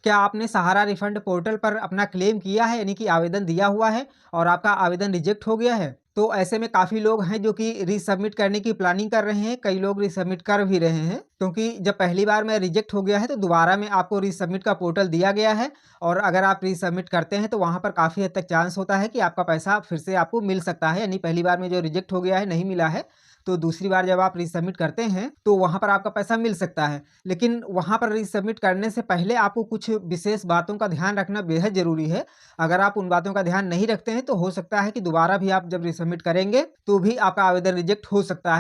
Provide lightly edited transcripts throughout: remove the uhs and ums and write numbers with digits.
क्या आपने सहारा refund portal पर अपना क्लेम किया है यानी कि आवेदन दिया हुआ है और आपका आवेदन रिजेक्ट हो गया है? तो ऐसे में काफ़ी लोग हैं जो कि रीसबमिट करने की प्लानिंग कर रहे हैं, कई लोग रीसबमिट कर भी रहे हैं। क्योंकि जब पहली बार में रिजेक्ट हो गया है तो दोबारा में आपको रीसबमिट का पोर्टल दिया गया है और अगर आप रीसबमिट करते हैं तो वहाँ पर काफ़ी हद तक चांस होता है कि आपका पैसा फिर से आपको मिल सकता है। यानी पहली बार में जो रिजेक्ट हो गया है, नहीं मिला है, तो दूसरी बार जब आप रीसबमिट करते हैं तो वहाँ पर आपका पैसा मिल सकता है। लेकिन वहाँ पर रीसबमिट करने से पहले आपको कुछ विशेष बातों का ध्यान रखना बेहद ज़रूरी है। अगर आप उन बातों का ध्यान नहीं रखते हैं तो हो सकता है कि दोबारा भी आप जब रीसबमिट करेंगे तो भी आपका आवेदन रिजेक्ट हो सकता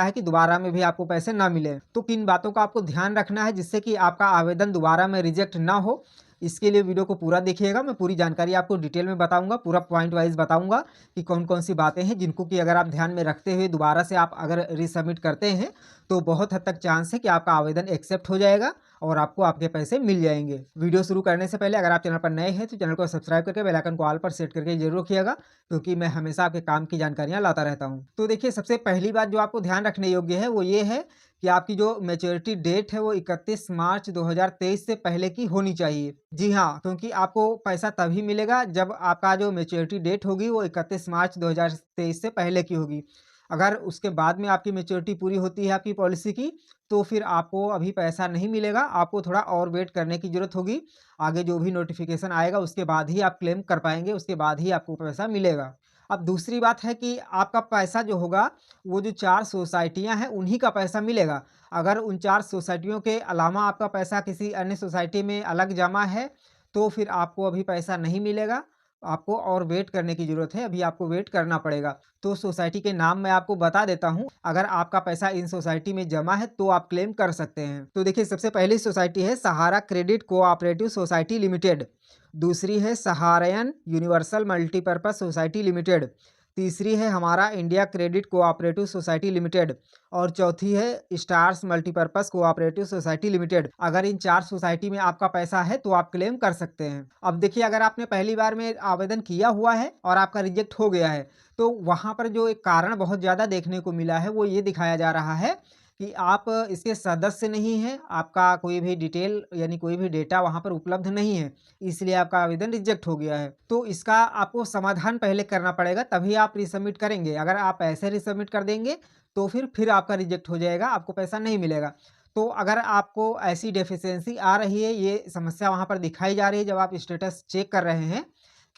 है कि दोबारा में भी आपको पैसे ना मिले। तो किन बातों का आपको ध्यान रखना है जिससे कि आपका आवेदन दोबारा में रिजेक्ट ना हो, इसके लिए वीडियो को पूरा देखिएगा। मैं पूरी जानकारी आपको डिटेल में बताऊँगा, पूरा पॉइंट वाइज़ बताऊँगा कि कौन-कौन सी बातें हैं जिनको कि अगर आप ध्यान में रखते हुए दोबारा से आप अगर रीसबमिट करते हैं, तो बहुत हद तक चांस है कि आपका आवेदन एक्सेप्ट हो जाएगा और आपको आपके पैसे मिल जाएँगे। वीडियो शुरू करने से पहले अगर आप चैनल पर नए हैं तो चैनल को सब्सक्राइब करके बेल आइकन को ऑल पर सेट करके ज़रूर रखिएगा, क्योंकि मैं हमेशा आपके काम की जानकारियाँ लाता रहता हूँ। तो देखिए, सबसे पहली बात जो आपको ध्यान रखने योग्य है वो ये है कि आपकी जो मैच्योरिटी डेट है वो 31 मार्च 2023 से पहले की होनी चाहिए। जी हाँ, क्योंकि आपको पैसा तभी मिलेगा जब आपका जो मैच्योरिटी डेट होगी वो 31 मार्च 2023 से पहले की होगी। अगर उसके बाद में आपकी मैच्योरिटी पूरी होती है आपकी पॉलिसी की, तो फिर आपको अभी पैसा नहीं मिलेगा, आपको थोड़ा और वेट करने की ज़रूरत होगी। आगे जो भी नोटिफ़िकेशन आएगा उसके बाद ही आप क्लेम कर पाएँगे, उसके बाद ही आपको पैसा मिलेगा। अब दूसरी बात है कि आपका पैसा जो होगा, वो जो 4 सोसाइटियाँ हैं उन्हीं का पैसा मिलेगा। अगर उन 4 सोसाइटियों के अलावा आपका पैसा किसी अन्य सोसाइटी में अलग जमा है, तो फिर आपको अभी पैसा नहीं मिलेगा। आपको और वेट करने की ज़रूरत है, अभी आपको वेट करना पड़ेगा। तो सोसाइटी के नाम मैं आपको बता देता हूँ, अगर आपका पैसा इन सोसाइटी में जमा है तो आप क्लेम कर सकते हैं। तो देखिए, सबसे पहली सोसाइटी है सहारा क्रेडिट कोऑपरेटिव सोसाइटी लिमिटेड, दूसरी है सहारयन यूनिवर्सल मल्टीपर्पज़ सोसाइटी लिमिटेड, तीसरी है हमारा India credit cooperative society limited और चौथी है stars multipurpose cooperative society limited. अगर इन 4 सोसाइटी में आपका पैसा है तो आप क्लेम कर सकते हैं। अब देखिए, अगर आपने पहली बार में आवेदन किया हुआ है और आपका रिजेक्ट हो गया है, तो वहाँ पर जो एक कारण बहुत ज़्यादा देखने को मिला है वो ये दिखाया जा रहा है कि आप इसके सदस्य नहीं हैं, आपका कोई भी डिटेल यानी कोई भी डेटा वहाँ पर उपलब्ध नहीं है, इसलिए आपका आवेदन रिजेक्ट हो गया है। तो इसका आपको समाधान पहले करना पड़ेगा, तभी आप रिसबमिट करेंगे। अगर आप ऐसे रिसबमिट कर देंगे तो फिर आपका रिजेक्ट हो जाएगा, आपको पैसा नहीं मिलेगा। तो अगर आपको ऐसी डेफिशिएंसी आ रही है, ये समस्या वहाँ पर दिखाई जा रही है जब आप स्टेटस चेक कर रहे हैं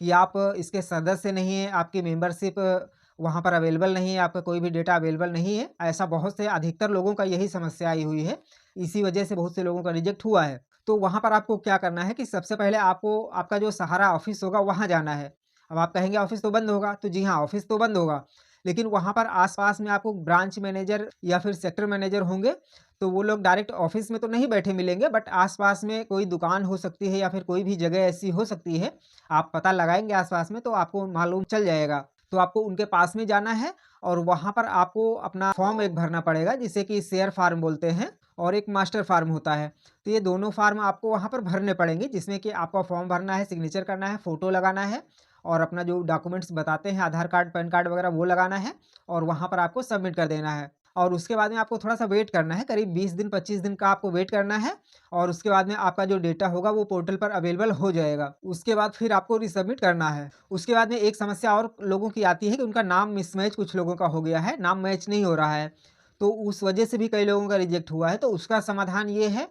कि आप इसके सदस्य नहीं हैं, आपकी मेंबरशिप वहाँ पर अवेलेबल नहीं है, आपका कोई भी डेटा अवेलेबल नहीं है। ऐसा बहुत से अधिकतर लोगों का यही समस्या आई हुई है, इसी वजह से बहुत से लोगों का रिजेक्ट हुआ है। तो वहाँ पर आपको क्या करना है कि सबसे पहले आपको आपका जो सहारा ऑफ़िस होगा वहाँ जाना है। अब आप कहेंगे ऑफ़िस तो बंद होगा, तो जी हाँ, ऑफ़िस तो बंद होगा, लेकिन वहाँ पर आस-पास में आपको ब्रांच मैनेजर या फिर सेक्टर मैनेजर होंगे, तो वो लोग डायरेक्ट ऑफ़िस में तो नहीं बैठे मिलेंगे, बट आस-पास में कोई दुकान हो सकती है या फिर कोई भी जगह ऐसी हो सकती है, आप पता लगाएँगे आस-पास में तो आपको मालूम चल जाएगा। तो आपको उनके पास में जाना है और वहाँ पर आपको अपना फॉर्म एक भरना पड़ेगा, जिसे कि शेयर फार्म बोलते हैं और एक मास्टर फार्म होता है। तो ये दोनों फार्म आपको वहाँ पर भरने पड़ेंगे, जिसमें कि आपका फॉर्म भरना है, सिग्नेचर करना है, फ़ोटो लगाना है और अपना जो डॉक्यूमेंट्स बताते हैं आधार कार्ड, पैन कार्ड वगैरह वो लगाना है और वहाँ पर आपको सबमिट कर देना है। और उसके बाद में आपको थोड़ा-सा वेट करना है, करीब 20 दिन, 25 दिन का आपको वेट करना है और उसके बाद में आपका जो डेटा होगा वो पोर्टल पर अवेलेबल हो जाएगा। उसके बाद फिर आपको रिसबमिट करना है। उसके बाद में एक समस्या और लोगों की आती है कि उनका नाम मिसमैच कुछ लोगों का हो गया है, नाम मैच नहीं हो रहा है। तो उस वजह से भी कई लोगों का रिजेक्ट हुआ है। तो उसका समाधान ये है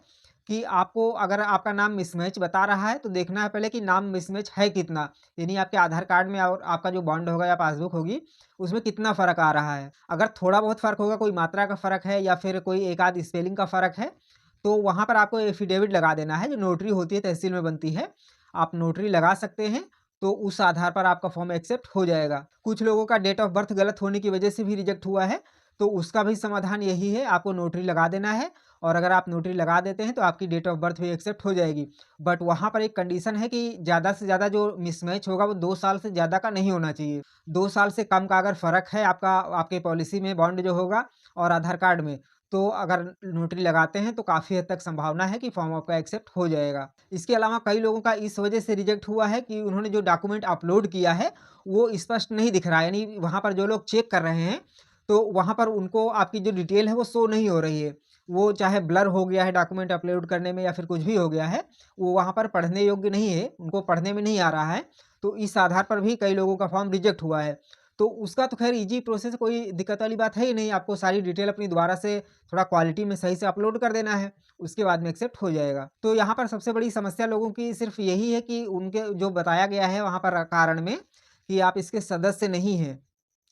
कि आपको अगर आपका नाम मिसमैच बता रहा है तो देखना है पहले कि नाम मिसमैच है कितना? यानी आपके आधार कार्ड में और आपका जो बॉन्ड होगा या पासबुक होगी, उसमें कितना फ़र्क आ रहा है। अगर थोड़ा बहुत फ़र्क होगा, कोई मात्रा का फ़र्क है या फिर कोई एक आध स्पेलिंग का फ़र्क है, तो वहाँ पर आपको एफ़िडेविट लगा देना है, जो नोटरी होती है, तहसील में बनती है। आप नोटरी लगा सकते हैं, तो उस आधार पर आपका फ़ॉर्म एक्सेप्ट हो जाएगा। कुछ लोगों का डेट ऑफ़ बर्थ गलत होने की वजह से भी रिजेक्ट हुआ है, तो उसका भी समाधान यही है, आपको नोटरी लगा देना है और अगर आप नोटरी लगा देते हैं, तो आपकी डेट ऑफ़ बर्थ भी एक्सेप्ट हो जाएगी। बट वहाँ पर एक कंडीशन है कि ज़्यादा से ज़्यादा जो मिसमैच होगा, वो 2 साल से ज़्यादा का नहीं होना चाहिए। 2 साल से कम का अगर फ़र्क है आपका आपके पॉलिसी में बॉन्ड जो होगा और आधार कार्ड में, तो अगर नोटरी लगाते हैं तो काफ़ी हद तक संभावना है कि फॉर्म आपका एक्सेप्ट हो जाएगा। इसके अलावा कई लोगों का इस वजह से रिजेक्ट हुआ है कि उन्होंने जो डॉक्यूमेंट अपलोड किया है, वो स्पष्ट नहीं दिख रहा है। यानी वहाँ पर जो लोग चेक कर रहे हैं, तो वहाँ पर उनको आपकी जो डिटेल है वो शो नहीं हो रही है। वो चाहे ब्लर हो गया है डॉक्यूमेंट अपलोड करने में या फिर कुछ भी हो गया है, वो वहाँ पर पढ़ने योग्य नहीं है, उनको पढ़ने में नहीं आ रहा है, तो इस आधार पर भी कई लोगों का फॉर्म रिजेक्ट हुआ है। तो उसका तो ख़ैर ईज़ी प्रोसेस, कोई दिक्कत वाली बात है ही नहीं, आपको सारी डिटेल अपनी दोबारा से थोड़ा क्वालिटी में सही से अपलोड कर देना है, उसके बाद में एक्सेप्ट हो जाएगा। तो यहाँ पर सबसे बड़ी समस्या लोगों की सिर्फ़ यही है कि उनके जो बताया गया है वहाँ पर कारण में, कि आप इसके सदस्य नहीं हैं।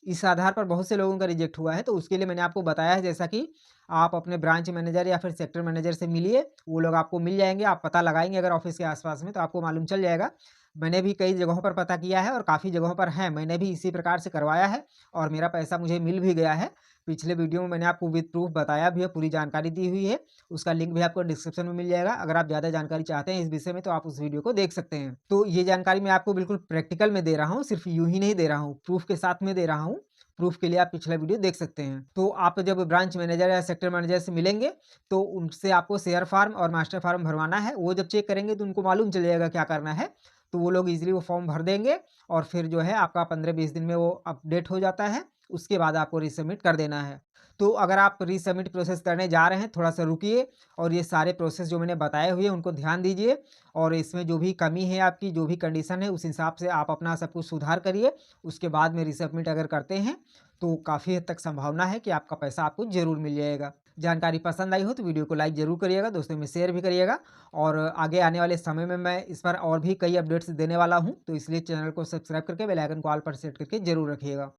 इस आधार पर बहुत से लोगों का रिजेक्ट हुआ है, तो उसके लिए मैंने आपको बताया है, जैसा कि आप अपने ब्रांच मैनेजर या फिर सेक्टर मैनेजर से मिलिए, वो लोग आपको मिल जाएँगे, आप पता लगाएँगे अगर ऑफ़िस के आस-पास में तो आपको मालूम चल जाएगा। मैंने भी कई जगहों पर पता किया है और काफ़ी जगहों पर है, मैंने भी इसी प्रकार से करवाया है और मेरा पैसा मुझे मिल भी गया है। पिछले वीडियो में मैंने आपको विद प्रूफ बताया भी है, पूरी जानकारी दी हुई है, उसका लिंक भी आपको डिस्क्रिप्शन में मिल जाएगा। अगर आप ज़्यादा जानकारी चाहते हैं इस विषय में तो आप उस वीडियो को देख सकते हैं। तो ये जानकारी मैं आपको बिल्कुल प्रैक्टिकल में दे रहा हूँ, सिर्फ़ यूँ ही नहीं दे रहा हूँ, प्रूफ के साथ में दे रहा हूँ। प्रूफ के लिए आप पिछला वीडियो देख सकते हैं। तो आप जब ब्रांच मैनेजर या सेक्टर मैनेजर से मिलेंगे, तो उनसे आपको शेयर फॉर्म और मास्टर फॉर्म भरवाना है। वो जब चेक करेंगे तो उनको मालूम चल जाएगा क्या करना है। तो वो लोग ईज़िली वो फॉर्म भर देंगे और फिर जो है आपका 15-20 दिन में वो अपडेट हो जाता है। उसके बाद आपको रीसबमिट कर देना है। तो अगर आप रीसबमिट प्रोसेस करने जा रहे हैं, थोड़ा-सा रुकिए और ये सारे प्रोसेस जो मैंने बताए हुए हैं उनको ध्यान दीजिए और इसमें जो भी कमी है आपकी, जो भी कंडीशन है उस हिसाब से आप अपना सब कुछ सुधार करिए। उसके बाद में रीसबमिट अगर करते हैं, तो काफ़ी हद तक संभावना है कि आपका पैसा आपको ज़रूर मिल जाएगा। जानकारी पसंद आई हो तो वीडियो को लाइक ज़रूर करिएगा, दोस्तों में शेयर भी करिएगा और आगे आने वाले समय में मैं इस पर और भी कई अपडेट्स देने वाला हूँ, तो इसलिए चैनल को सब्सक्राइब करके बेल आइकन को ऑल पर सेट करके ज़रूर रखिएगा।